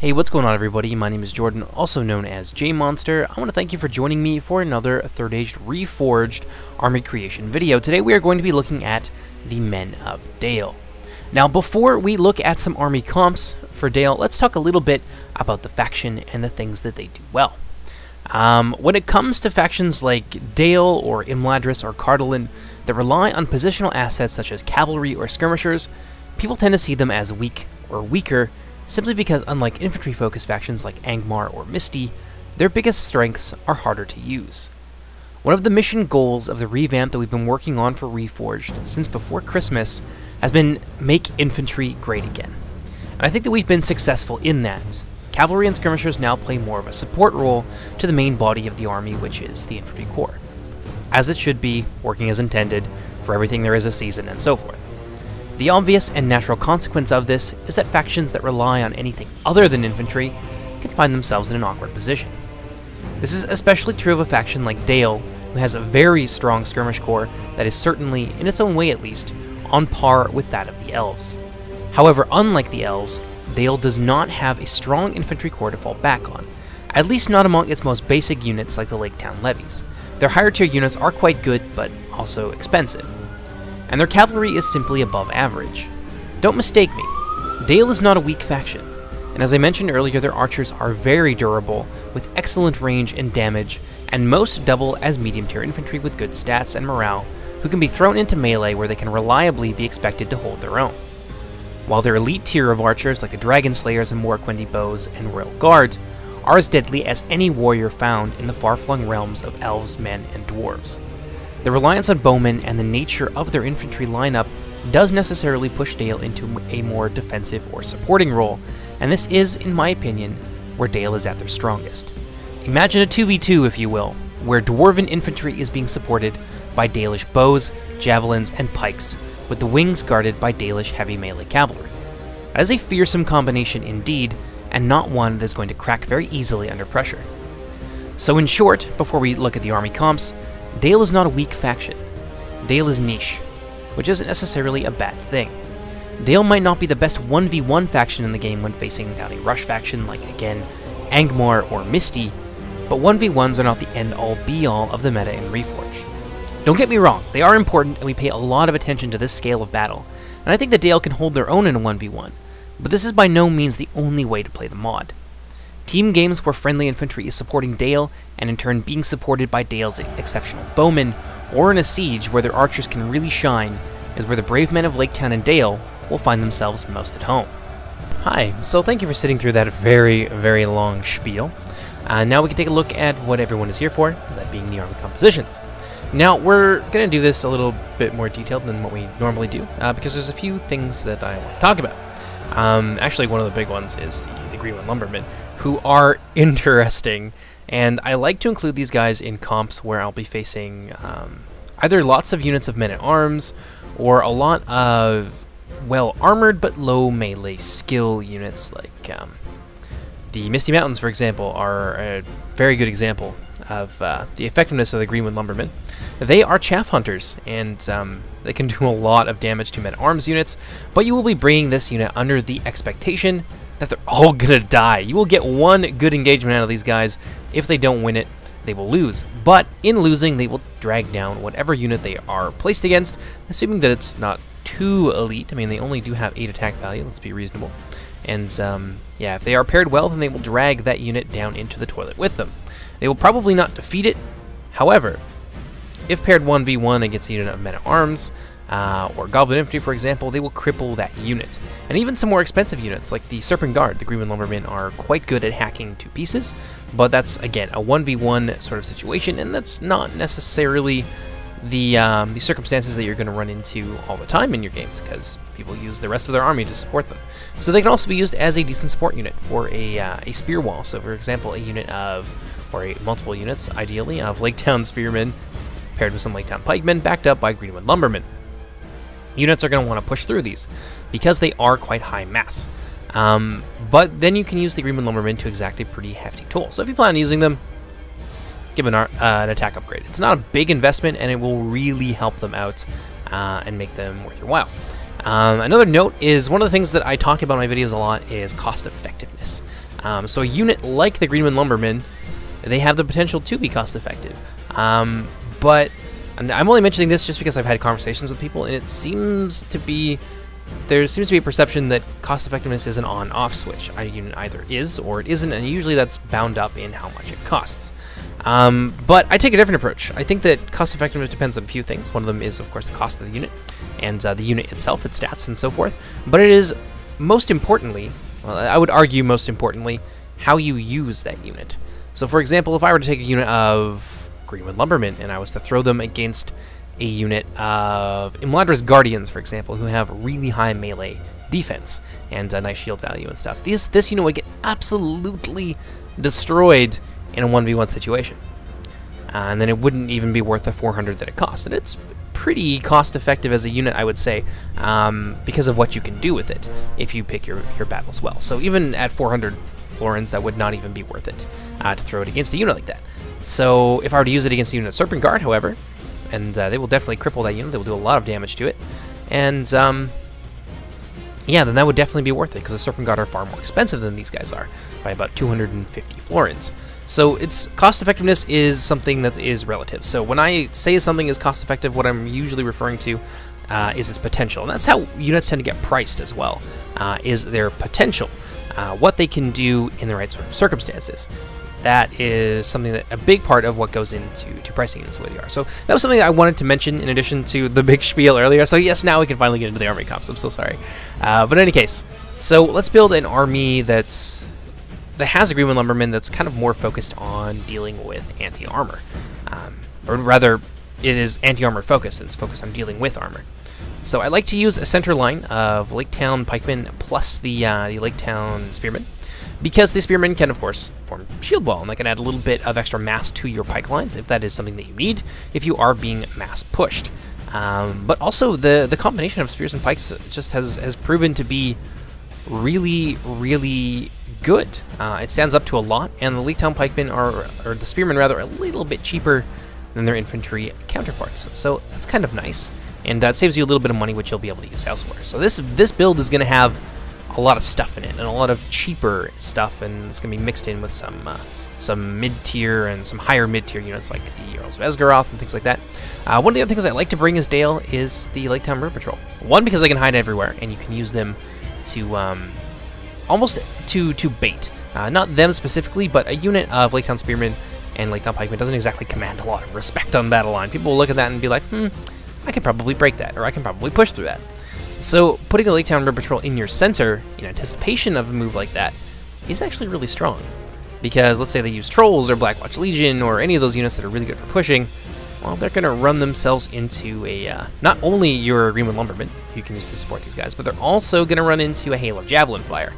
Hey, what's going on everybody? My name is Jordan, also known as JMonster. I want to thank you for joining me for another Age Reforged army creation video. Today we are going to be looking at the Men of Dale. Now before we look at some army comps for Dale, let's talk a little bit about the faction and the things that they do well. When it comes to factions like Dale or Imladris or Cardolin that rely on positional assets such as cavalry or skirmishers, people tend to see them as weak or weaker, simply because unlike infantry-focused factions like Angmar or Misty, their biggest strengths are harder to use. One of the mission goals of the revamp that we've been working on for Reforged since before Christmas has been make infantry great again. And I think that we've been successful in that. Cavalry and skirmishers now play more of a support role to the main body of the army, which is the infantry corps. As it should be, working as intended, for everything there is a season, and so forth. The obvious and natural consequence of this is that factions that rely on anything other than infantry can find themselves in an awkward position. This is especially true of a faction like Dale, who has a very strong skirmish corps that is certainly, in its own way at least, on par with that of the Elves. However, unlike the Elves, Dale does not have a strong infantry corps to fall back on, at least not among its most basic units like the Lake Town Levies. Their higher tier units are quite good, but also expensive. And their cavalry is simply above average. Don't mistake me, Dale is not a weak faction, and as I mentioned earlier, their archers are very durable, with excellent range and damage, and most double as medium tier infantry with good stats and morale, who can be thrown into melee where they can reliably be expected to hold their own. While their elite tier of archers like the Dragon Slayers and Morquendi Bows and Royal Guards are as deadly as any warrior found in the far-flung realms of elves, men, and dwarves. The reliance on bowmen and the nature of their infantry lineup does necessarily push Dale into a more defensive or supporting role, and this is, in my opinion, where Dale is at their strongest. Imagine a 2v2, if you will, where dwarven infantry is being supported by Dalish bows, javelins, and pikes, with the wings guarded by Dalish heavy melee cavalry. That is a fearsome combination indeed, and not one that's going to crack very easily under pressure. So in short, before we look at the army comps, Dale is not a weak faction. Dale is niche, which isn't necessarily a bad thing. Dale might not be the best 1v1 faction in the game when facing down a rush faction like, again, Angmar or Misty, but 1v1s are not the end-all be-all of the meta in Reforged. Don't get me wrong, they are important and we pay a lot of attention to this scale of battle, and I think that Dale can hold their own in a 1v1, but this is by no means the only way to play the mod. Team games where friendly infantry is supporting Dale, and in turn being supported by Dale's exceptional bowmen, or in a siege where their archers can really shine, is where the brave men of Lake Town and Dale will find themselves most at home. Hi, so thank you for sitting through that very, very long spiel. Now we can take a look at what everyone is here for, that being the army compositions. Now, we're going to do this a little bit more detailed than what we normally do, because there's a few things that I want to talk about. Actually, one of the big ones is the Greenwood Lumbermen, who are interesting, and I like to include these guys in comps where I'll be facing either lots of units of men-at-arms, or a lot of well-armored but low melee skill units, like the Misty Mountains, for example, are a very good example of the effectiveness of the Greenwood Lumbermen. They are chaff hunters, and they can do a lot of damage to men-at-arms units, but you will be bringing this unit under the expectation that they're all gonna die. You will get one good engagement out of these guys. If they don't win it, they will lose. But in losing, they will drag down whatever unit they are placed against, assuming that it's not too elite. I mean, they only do have 8 attack value, let's be reasonable. And yeah, if they are paired well, then they will drag that unit down into the toilet with them. They will probably not defeat it. However, if paired 1v1 against a unit of men-at-arms, or Goblin Infantry, for example, they will cripple that unit. And even some more expensive units, like the Serpent Guard, the Greenwood Lumbermen, are quite good at hacking to pieces, but that's, again, a 1v1 sort of situation, and that's not necessarily the circumstances that you're going to run into all the time in your games, because people use the rest of their army to support them. So they can also be used as a decent support unit for a spear wall. So, for example, a unit of, or multiple units, ideally, of Lake Town Spearmen, paired with some Lake Town Pikemen, backed up by Greenwood Lumbermen. Units are going to want to push through these, because they are quite high mass. But then you can use the Greenwood Lumbermen to exact a pretty hefty toll. So if you plan on using them, give an attack upgrade. It's not a big investment, and it will really help them out and make them worth your while. Another note is one of the things that I talk about in my videos a lot is cost effectiveness. So a unit like the Greenwood Lumberman, they have the potential to be cost-effective. But and I'm only mentioning this just because I've had conversations with people, and it seems to be there seems to be a perception that cost-effectiveness is an on-off switch. A unit either is or it isn't, and usually that's bound up in how much it costs. But I take a different approach. I think that cost-effectiveness depends on a few things. One of them is, of course, the cost of the unit, and the unit itself, its stats, and so forth. But it is, most importantly, well, I would argue most importantly, how you use that unit. So, for example, if I were to take a unit of Greenwood Lumbermen and I was to throw them against a unit of Imladra's Guardians, for example, who have really high melee defense and a nice shield value and stuff, this unit would get absolutely destroyed in a 1v1 situation. And then it wouldn't even be worth the 400 that it costs. And it's pretty cost-effective as a unit, I would say, because of what you can do with it if you pick your battles well. So even at 400 florins, that would not even be worth it to throw it against a unit like that. So if I were to use it against a unit of Serpent Guard, however, and they will definitely cripple that unit, they will do a lot of damage to it, and yeah, then that would definitely be worth it, because the Serpent Guard are far more expensive than these guys are, by about 250 florins. So its cost-effectiveness is something that is relative. So when I say something is cost-effective, what I'm usually referring to is its potential. And that's how units tend to get priced as well, is their potential, what they can do in the right sort of circumstances. That is something that a big part of what goes into pricing units the way they are. So that was something that I wanted to mention in addition to the big spiel earlier. So yes, now we can finally get into the army comps. I'm so sorry. But in any case, so let's build an army that has a Greenwood Lumberman that's kind of more focused on dealing with anti-armor. Or rather, it is anti-armor focused, and it's focused on dealing with armor. So I like to use a center line of Lake Town Pikemen plus the Lake Town Spearmen, because the Spearmen can, of course, form shield wall, and that can add a little bit of extra mass to your pike lines if that is something that you need, if you are being mass pushed. But also, the combination of spears and pikes just has proven to be really, really good. It stands up to a lot, and the Lake Town Pikemen or the Spearmen rather, a little bit cheaper than their infantry counterparts. So that's kind of nice, and that saves you a little bit of money, which you'll be able to use elsewhere. So this build is going to have a lot of stuff in it, and a lot of cheaper stuff, and it's going to be mixed in with some mid-tier and some higher mid-tier units like the Earls of Esgaroth and things like that. One of the other things I like to bring as Dale is the Lake Town River Patrol. One, because they can hide everywhere, and you can use them to almost to bait. Not them specifically, but a unit of Lake Town Spearmen and Lake Town Pikemen doesn't exactly command a lot of respect on the battle line. People will look at that and be like, I can probably break that, or I can probably push through that. So putting a Lake Town River Patrol in your center in anticipation of a move like that is actually really strong. Because let's say they use Trolls or Blackwatch Legion or any of those units that are really good for pushing, well, they're going to run themselves into a, not only your Greenwood Lumberman, who you can use to support these guys, but they're also going to run into a hail of Javelin Fire,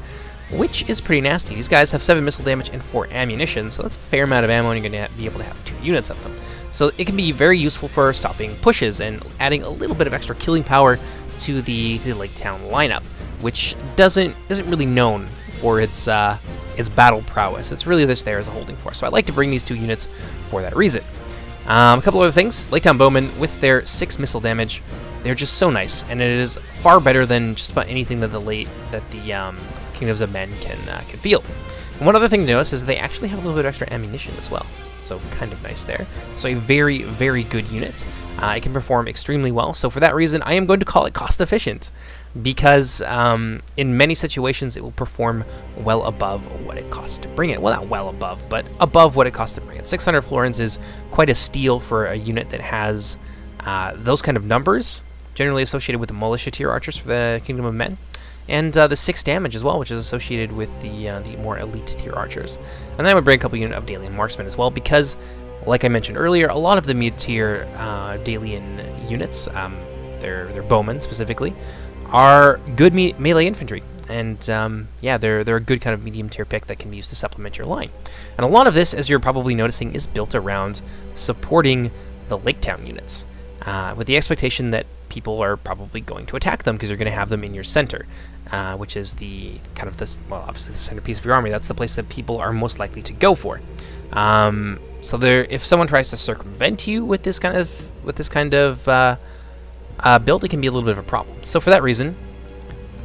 which is pretty nasty. These guys have 7 missile damage and 4 ammunition, so that's a fair amount of ammo, and you're going to be able to have 2 units of them. So it can be very useful for stopping pushes and adding a little bit of extra killing power to the Lake Town lineup, which isn't really known for its battle prowess. It's really just there as a holding force. So I like to bring these 2 units for that reason. A couple other things. Lake Town Bowmen, with their 6 missile damage, they're just so nice, and it is far better than just about anything that the Kingdoms of Men can field. And one other thing to notice is they actually have a little bit of extra ammunition as well. So kind of nice there. So a very, very good unit. It can perform extremely well. So for that reason, I am going to call it cost efficient, because in many situations it will perform well above what it costs to bring it. Well, not well above, but above what it costs to bring it. 600 florins is quite a steal for a unit that has those kind of numbers, generally associated with the militia tier archers for the Kingdom of Men. And the 6 damage as well, which is associated with the more elite tier archers. And then I would bring a couple unit of Dalian marksmen as well, because, like I mentioned earlier, a lot of the mid-tier Dalian units, they're bowmen specifically, are good melee infantry. And yeah, they're a good kind of medium tier pick that can be used to supplement your line. And a lot of this, as you're probably noticing, is built around supporting the Lake Town units, with the expectation that people are probably going to attack them because you're going to have them in your center, which is the kind of this, well, obviously the centerpiece of your army. That's the place that people are most likely to go for. So if someone tries to circumvent you with this kind of build, it can be a little bit of a problem. So for that reason,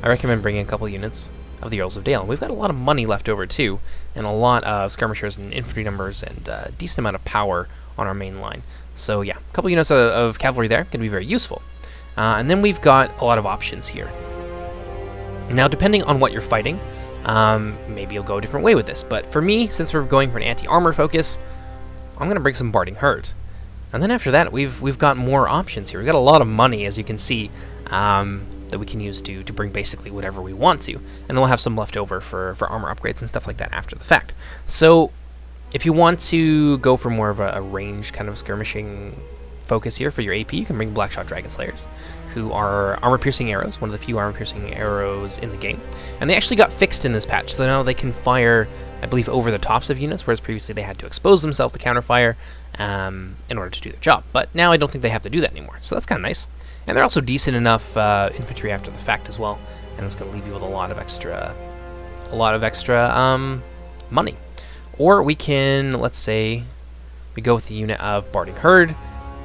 I recommend bringing a couple units of the Earls of Dale. And we've got a lot of money left over too, and a lot of skirmishers and infantry numbers, and a decent amount of power on our main line. So yeah, a couple units of cavalry there, going to be very useful. And then we've got a lot of options here. Now, depending on what you're fighting, maybe you'll go a different way with this. But for me, since we're going for an anti-armor focus, I'm going to bring some Barding Herd. And then after that, we've got more options here. We've got a lot of money, as you can see, that we can use to bring basically whatever we want to. And then we'll have some left over for armor upgrades and stuff like that after the fact. So if you want to go for more of a range kind of skirmishing focus here for your AP, you can bring Blackshot Dragon Slayers, who are armor-piercing arrows, one of the few armor-piercing arrows in the game. And they actually got fixed in this patch, so now they can fire, I believe, over the tops of units, whereas previously they had to expose themselves to counterfire in order to do their job. But now I don't think they have to do that anymore, so that's kind of nice. And they're also decent enough infantry after the fact as well, and it's going to leave you with a lot of extra money. Or we can, let's say, we go with the unit of Barding Herd.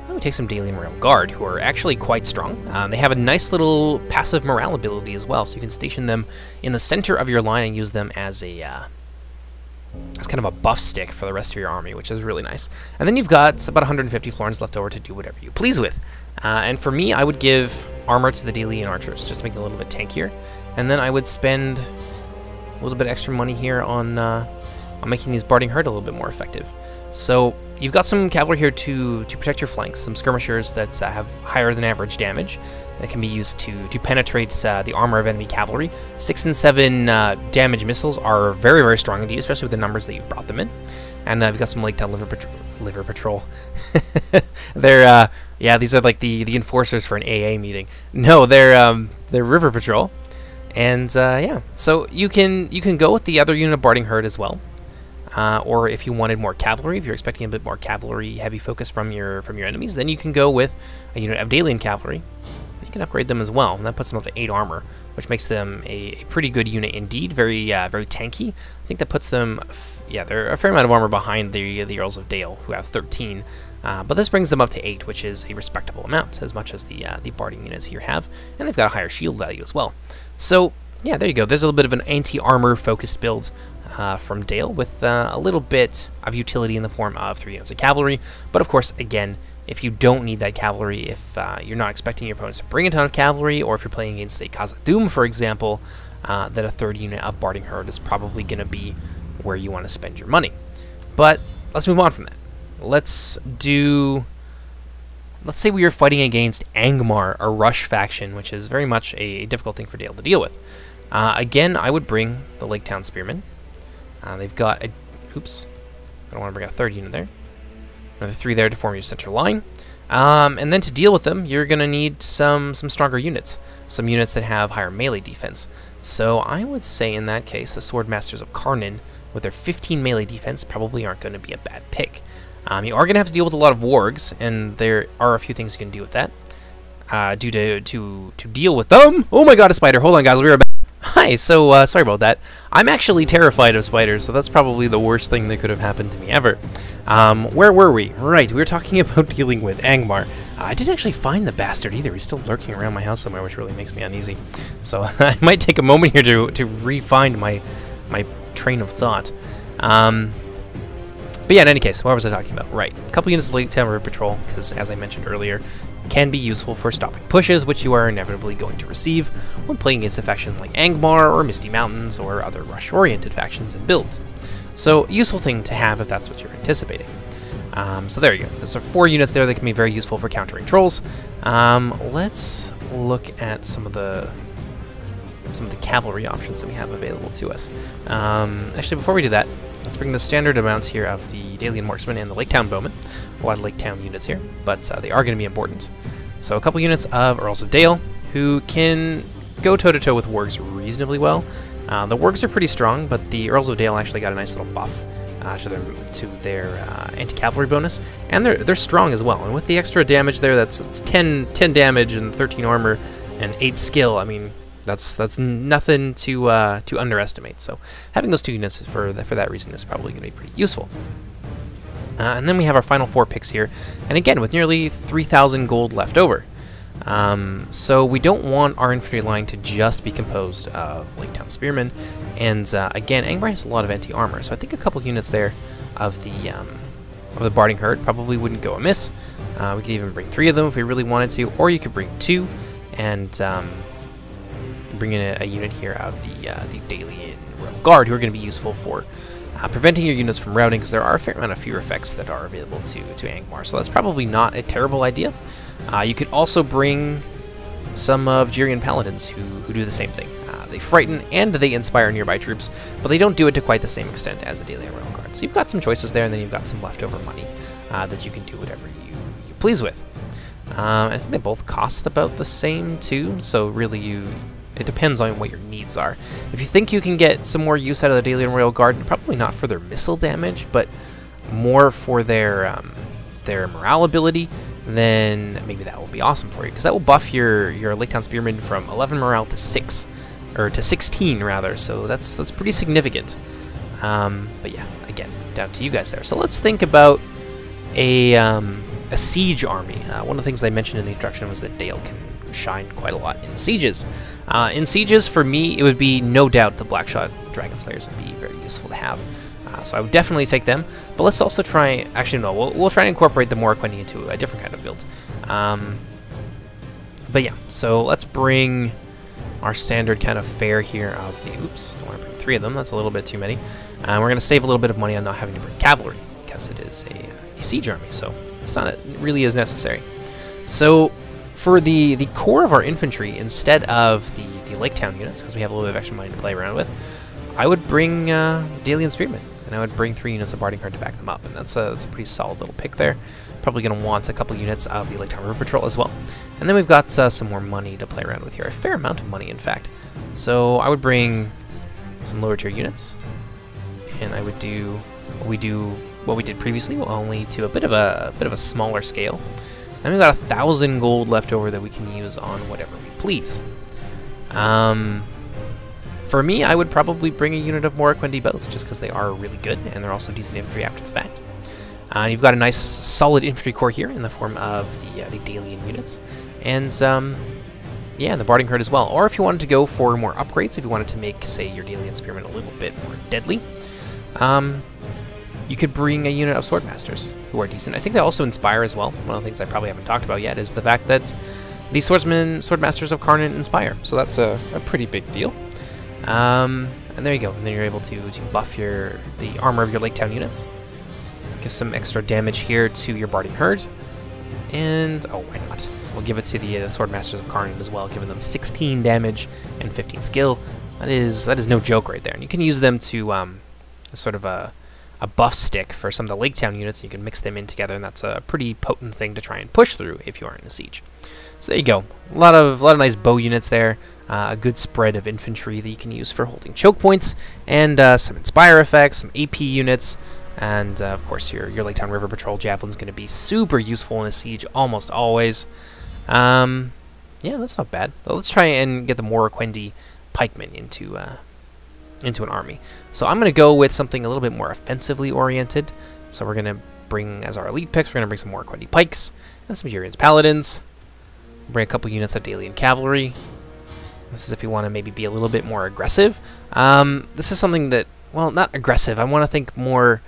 We take some Daily Morale Guard, who are actually quite strong. They have a nice little passive morale ability as well, so you can station them in the center of your line and use them as a as kind of a buff stick for the rest of your army, which is really nice. And then you've got about 150 florins left over to do whatever you please with. And for me, I would give armor to the Delian archers, just to make them a little bit tankier. And then I would spend a little bit extra money here on making these Barding Herd a little bit more effective. So you've got some cavalry here to protect your flanks, some skirmishers that have higher than average damage that can be used to penetrate the armor of enemy cavalry. 6 and 7 damage missiles are very, very strong indeed, especially with the numbers that you've brought them in. And we've got some Laketown Liver Patrol. They're yeah, these are like the enforcers for an AA meeting. No, they're River Patrol. And yeah, so you can go with the other unit of Barding Herd as well. Or if you wanted more cavalry, if you're expecting a bit more cavalry-heavy focus from your enemies, then you can go with a unit of Dalian cavalry. You can upgrade them as well, and that puts them up to 8 armor, which makes them a pretty good unit indeed. Very very tanky. I think that puts them, yeah, they're a fair amount of armor behind the Earls of Dale, who have 13. But this brings them up to 8, which is a respectable amount, as much as the Barding units here have, and they've got a higher shield value as well. So yeah, there you go. There's a little bit of an anti-armor focused build from Dale, with a little bit of utility in the form of 3 units of cavalry. But of course, again, if you don't need that cavalry, if you're not expecting your opponents to bring a ton of cavalry, or if you're playing against a Khazad-dûm, for example, then a 3rd unit of Barding Herd is probably going to be where you want to spend your money. But let's move on from that. Let's say we are fighting against Angmar, a Rush faction, which is very much a difficult thing for Dale to deal with. Again, I would bring the Laketown Spearmen. They've got a... Oops. I don't want to bring a 3rd unit there. Another 3 there to form your center line. And then to deal with them, you're going to need some stronger units. Some units that have higher melee defense. So I would say in that case, the Swordmasters of Karnan, with their 15 melee defense, probably aren't going to be a bad pick. You are going to have to deal with a lot of wargs, and there are a few things you can do with that. To deal with them... Oh my god, a spider! Hold on, guys, we'll be right back. Hi, so sorry about that. I'm actually terrified of spiders, so that's probably the worst thing that could have happened to me ever. Where were we? Right, we were talking about dealing with Angmar. I didn't actually find the bastard either. He's still lurking around my house somewhere, which really makes me uneasy. So I might take a moment here to re-find my train of thought. But yeah, in any case, what was I talking about? Right, a couple units of Laketown River Patrol, because as I mentioned earlier, can be useful for stopping pushes, which you are inevitably going to receive when playing against a faction like Angmar or Misty Mountains or other rush-oriented factions and builds. So, useful thing to have if that's what you're anticipating. So there you go. There's 4 units there that can be very useful for countering trolls. Let's look at some of the cavalry options that we have available to us. Actually, before we do that, let's bring the standard amounts here of the Dalian Marksmen and the Laketown Bowmen. A lot of Laketown units here, but they are going to be important. So a couple units of Earls of Dale, who can go toe-to-toe with wargs reasonably well. The wargs are pretty strong, but the Earls of Dale actually got a nice little buff to their anti-cavalry bonus, and they're strong as well. And with the extra damage there, that's 10 damage and 13 armor and 8 skill. I mean, that's nothing to underestimate. So having those 2 units for that reason is probably going to be pretty useful. And then we have our final 4 picks here, and again with nearly 3,000 gold left over. So we don't want our infantry line to just be composed of Lake Town Spearmen, and again, Angmar has a lot of anti-armor, so I think a couple units there of the Barding Herd probably wouldn't go amiss. We could even bring 3 of them if we really wanted to, or you could bring 2 and bring in a unit here of the Daily Royal Guard, who are going to be useful for preventing your units from routing, because there are a fair amount of fear effects that are available to Angmar, so that's probably not a terrible idea. You could also bring some of Jirian Paladins who do the same thing. They frighten and they inspire nearby troops, but they don't do it to quite the same extent as the Daily Royal Guard. So you've got some choices there, and then you've got some leftover money that you can do whatever you please with. I think they both cost about the same too, so really it depends on what your needs are. If you think you can get some more use out of the Daily Royal Guard, probably not for their missile damage, but more for their morale ability, then maybe that will be awesome for you, because that will buff your Lake Town Spearmen from 11 morale to 6, or to 16 rather. So that's pretty significant. But yeah, again, down to you guys there. So let's think about a siege army. One of the things I mentioned in the introduction was that Dale can shine quite a lot in sieges. In sieges, for me, it would be no doubt the Blackshot Dragon Slayers would be very useful to have. So I would definitely take them, but let's also try, actually no, we'll try and incorporate the Morroquendi into a different kind of build. But yeah, so let's bring our standard kind of fare here of the, oops, don't want to bring 3 of them, that's a little bit too many. We're going to save a little bit of money on not having to bring cavalry, because it is a siege army, so it's not really as necessary. So for the core of our infantry, instead of the Lake Town units, because we have a little bit of extra money to play around with, I would bring Dalian Spearmen, and I would bring 3 units of Barding Herd to back them up, and that's a pretty solid little pick there. Probably going to want a couple units of the Lake Town River Patrol as well. And then we've got some more money to play around with here, a fair amount of money, in fact. So I would bring some lower tier units, and I would do what we did previously, only to a bit of a smaller scale. And we've got 1,000 gold left over that we can use on whatever we please. For me, I would probably bring a unit of Morroquendi bows, just because they are really good, and they're also decent infantry after the fact. You've got a nice, solid infantry core here in the form of the Dalian units, and yeah, the Barding Herd as well. Or if you wanted to go for more upgrades, if you wanted to make, say, your Dalian Spearmen a little bit more deadly, you could bring a unit of Swordmasters, who are decent. I think they also inspire as well. One of the things I probably haven't talked about yet is the fact that these Swordmasters of Karnan inspire, so that's a pretty big deal. And there you go. And then you're able to buff the armor of your Lake Town units. Give some extra damage here to your Barding Herd. And, oh, why not? We'll give it to the Swordmasters of Karnan as well, giving them 16 damage and 15 skill. That is no joke right there. And you can use them to sort of a buff stick for some of the Lake Town units. You can mix them in together, and that's a pretty potent thing to try and push through if you are in a siege. So there you go. A lot of nice bow units there. A good spread of infantry that you can use for holding choke points, and some inspire effects, some AP units, and of course your Lake Town River Patrol Javelin is going to be super useful in a siege almost always. Yeah, that's not bad. But let's try and get the Morroquendi pikemen into an army. So I'm going to go with something a little bit more offensively oriented. So we're going to bring, as our elite picks, we're going to bring some Morroquendi pikes and some Jirian's Paladins. Bring a couple units of Dalian Cavalry. This is if you want to maybe be a little bit more aggressive. This is something that, well, not aggressive. I want to think more.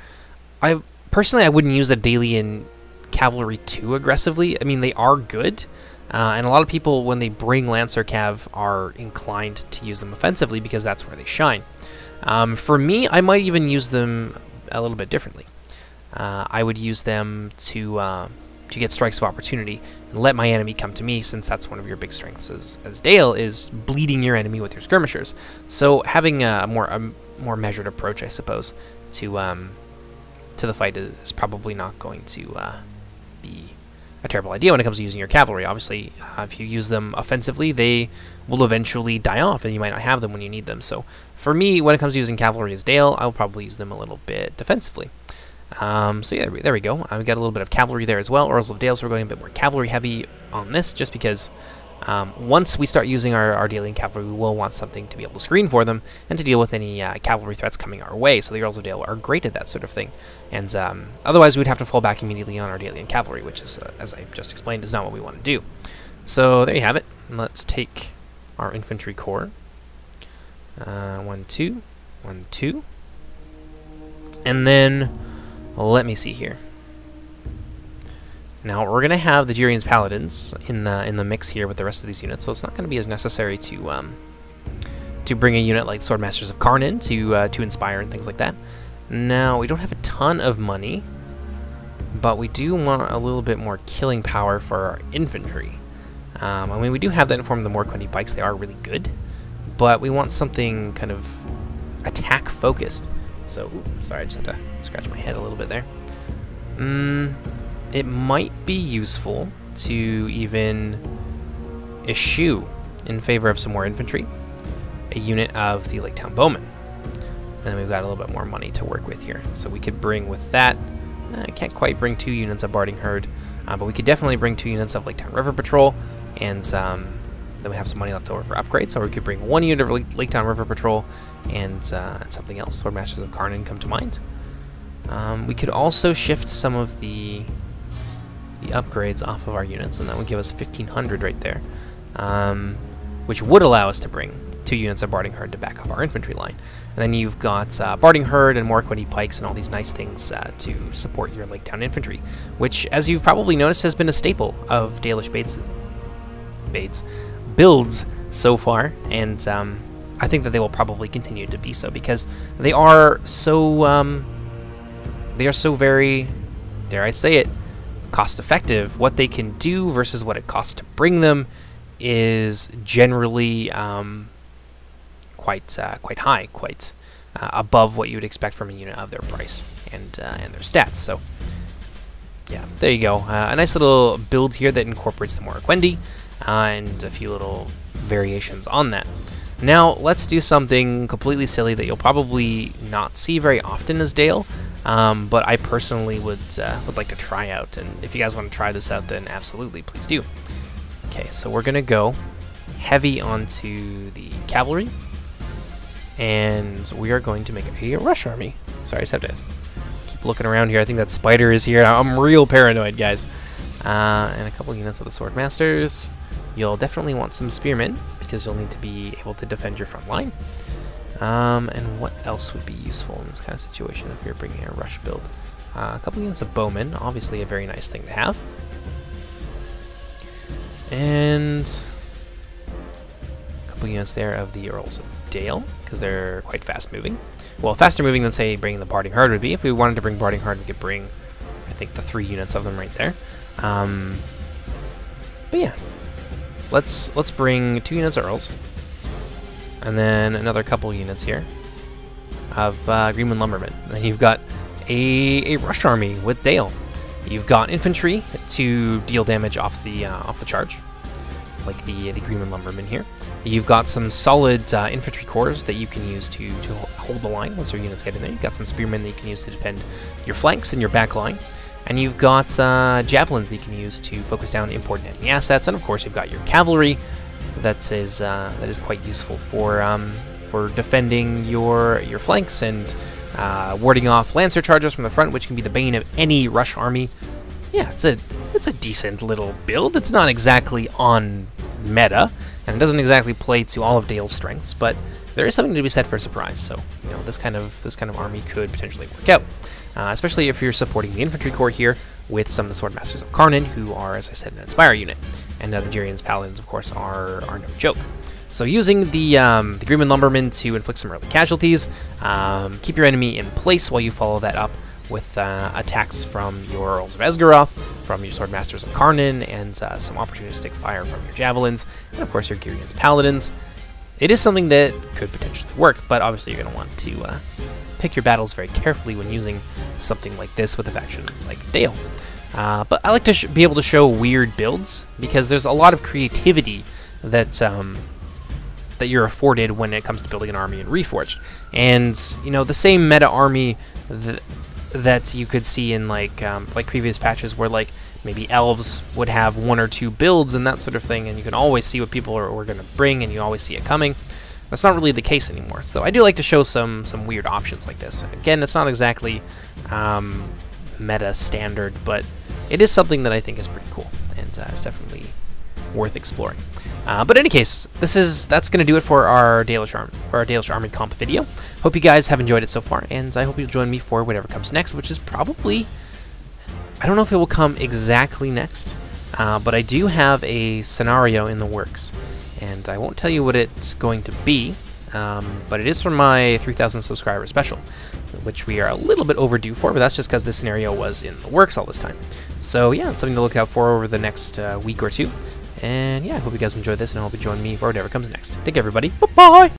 Personally, I wouldn't use the Dalian Cavalry too aggressively. I mean, they are good, and a lot of people, when they bring Lancer Cav, are inclined to use them offensively because that's where they shine. For me, I might even use them a little bit differently. I would use them to get strikes of opportunity and let my enemy come to me, since that's one of your big strengths as Dale, is bleeding your enemy with your skirmishers. So having a more measured approach, I suppose, to the fight is probably not going to be a terrible idea when it comes to using your cavalry. Obviously, if you use them offensively, they will eventually die off, and you might not have them when you need them. So for me, when it comes to using cavalry as Dale, I'll probably use them a little bit defensively. So yeah, there we go. We got a little bit of cavalry there as well. Earls of Dale, so we're going a bit more cavalry heavy on this, just because once we start using our Dalian cavalry, we will want something to be able to screen for them and to deal with any cavalry threats coming our way. So the Earls of Dale are great at that sort of thing. And otherwise, we'd have to fall back immediately on our Dalian cavalry, which is, as I just explained, is not what we want to do. So there you have it. Let's take our infantry corps. 1, 2, 1, 2. And then, let me see here. Now we're gonna have the Gyrian's Paladins in the mix here with the rest of these units, so it's not gonna be as necessary to bring a unit like Swordmasters of Karn in to inspire and things like that. Now we don't have a ton of money, but we do want a little bit more killing power for our infantry. I mean, we do have that in form of the Morquendi Pikes. They are really good, but we want something kind of attack focused. So, sorry, I just had to scratch my head a little bit there. It might be useful to even eschew in favor of some more infantry a unit of the Lake Town Bowmen. And then we've got a little bit more money to work with here. So we could bring with that, I can't quite bring 2 units of Barding Herd, but we could definitely bring 2 units of Lake Town River Patrol, and then we have some money left over for upgrades, or we could bring 1 unit of Lake Town River Patrol and something else. Swordmasters of Karn come to mind. We could also shift some of the upgrades off of our units, and that would give us 1,500 right there, which would allow us to bring 2 units of Barding Herd to back up our infantry line. And then you've got Barding Herd and Morquendi Pikes and all these nice things to support your Lake Town infantry, which, as you've probably noticed, has been a staple of Dalish builds so far, and I think that they will probably continue to be so, because they are so very, dare I say it, cost effective. What they can do versus what it costs to bring them is generally quite high, quite above what you would expect from a unit of their price and their stats. So yeah, there you go. A nice little build here that incorporates the Morquendi and a few little variations on that. Now let's do something completely silly that you'll probably not see very often as Dale, but I personally would like to try out. And if you guys want to try this out, then absolutely, please do. Okay, so we're gonna go heavy onto the cavalry, and we are going to make a rush army. Sorry, I just have to keep looking around here. I think that Spider is here. I'm real paranoid, guys. And a couple units of the Swordmasters. You'll definitely want some Spearmen, because you'll need to be able to defend your front line. And what else would be useful in this kind of situation if you're bringing a rush build? A couple units of Bowmen, obviously a very nice thing to have. And a couple units there of the Earls of Dale, because they're quite fast moving. Well, faster moving than, say, bringing the Barding Herd would be. If we wanted to bring Barding Herd, we could bring, I think, the 3 units of them right there. But yeah, let's bring 2 units of Earls, and then another couple units here of Greenwood Lumbermen. And then you've got a rush army with Dale. You've got infantry to deal damage off the charge, like the Greenwood Lumbermen here. You've got some solid infantry corps that you can use to hold the line once your units get in there. You've got some spearmen that you can use to defend your flanks and your back line. And you've got javelins that you can use to focus down important enemy assets. And of course, you've got your cavalry that is quite useful for defending your flanks and warding off lancer charges from the front, which can be the bane of any rush army. Yeah, it's a decent little build. It's not exactly on meta, and it doesn't exactly play to all of Dale's strengths, but there is something to be said for a surprise. So you know, this kind of army could potentially work out. Especially if you're supporting the infantry corps here with some of the Swordmasters of Karn, who are, as I said, an Inspire unit. And the Gyrian's Paladins, of course, are no joke. So using the Greenwood Lumbermen to inflict some early casualties, keep your enemy in place while you follow that up with attacks from your Earls of Esgaroth, from your Swordmasters of Karn, and some opportunistic fire from your Javelins, and of course your Gyrian's Paladins. It is something that could potentially work, but obviously you're going to want to pick your battles very carefully when using something like this with a faction like Dale. But I like to be able to show weird builds, because there's a lot of creativity that that you're afforded when it comes to building an army in Reforged. And you know, the same meta army that you could see in like previous patches, where like maybe elves would have 1 or 2 builds and that sort of thing, and you can always see what people are going to bring, and you always see it coming. That's not really the case anymore. So I do like to show some weird options like this. Again, it's not exactly meta standard, but it is something that I think is pretty cool, and it's definitely worth exploring. But in any case, that's going to do it for our Dalish Armored Comp video. Hope you guys have enjoyed it so far, and I hope you'll join me for whatever comes next, which is probably... I don't know if it will come exactly next, but I do have a scenario in the works, and I won't tell you what it's going to be, but it is from my 3,000 subscriber special, which we are a little bit overdue for, but that's just because this scenario was in the works all this time. So yeah, it's something to look out for over the next week or two, and yeah, I hope you guys enjoyed this, and I hope you join me for whatever comes next. Take care, everybody. Bye-bye!